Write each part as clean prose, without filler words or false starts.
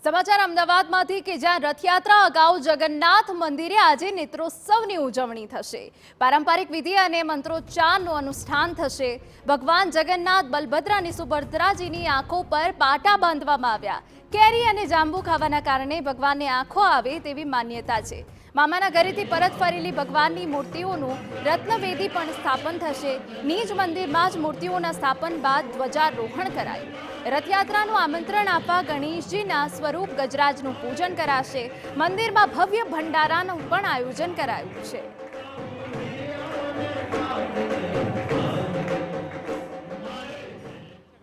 સમાચાર અમદાવાદમાંથી કે જ્યાં રથયાત્રા અગાઉ જગન્નાથ મંદિરે આજે નેત્રોત્સવની ઉજવણી થશે। પારંપરિક વિધિ અને મંત્રોચ્ચારનું અનુષ્ઠાન થશે। ભગવાન જગન્નાથ, બલભદ્ર અને સુભદ્રાજીની આંખો પર પાટા બાંધવામાં આવ્યા। કેરી અને જાંબુ ખાવાના કારણે ભગવાનને આંખો આવે તેવી માન્યતા છે। મામાના ઘરેથી પરત ફરેલી ભગવાનની મૂર્તિઓનું રત્નવેદી પણ સ્થાપન થશે। નિજ મંદિરમાં જ મૂર્તિઓના સ્થાપન બાદ ધ્વજારોહણ કરાયું। રથયાત્રાનું આમંત્રણ આપવા ગણેશજીના સ્વરૂપ ગજરાજનું પૂજન કરાશે। મંદિરમાં ભવ્ય ભંડારાનું પણ આયોજન કરાયું છે।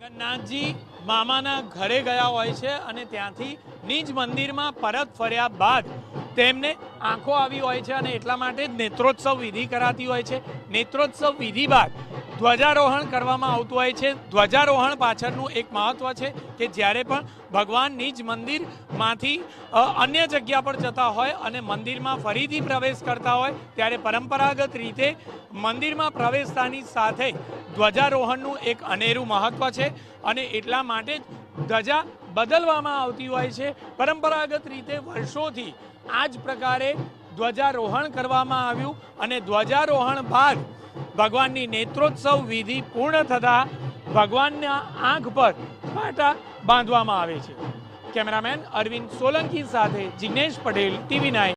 જગન્નાથજી મામાના ઘરે ગયા હોય છે અને ત્યાંથી નિજ મંદિરમાં પરત ફર્યા બાદ તેમને આંખો આવી હોય છે અને એટલા માટે જ નેત્રોત્સવ વિધિ કરાતી હોય છે। નેત્રોત્સવ વિધિ બાદ ધ્વજારોહણ કરવામાં આવતું હોય છે। ધ્વજારોહણ પાછળનું એક મહત્વ છે કે જ્યારે પણ ભગવાન નિજ મંદિરમાંથી અન્ય જગ્યા પર જતા હોય અને મંદિરમાં ફરીથી પ્રવેશ કરતા હોય ત્યારે પરંપરાગત રીતે મંદિરમાં પ્રવેશતાની સાથે ધ્વજારોહણનું એક અનેરું મહત્વ છે અને એટલા માટે જ ધજા બદલવામાં આવતી હોય છે। પરંપરાગત રીતે વર્ષોથી આ જ પ્રકારે ધ્વજારોહણ કરવામાં આવ્યું અને ધ્વજારોહણ બાદ ભગવાનની નેત્રોત્સવ વિધિ પૂર્ણ થતાં ભગવાનના આંખ પર પાટા બાંધવામાં આવે છે। કેમેરામેન અરવિંદ સોલંકી સાથે જિગ્નેશ પટેલ, TV9।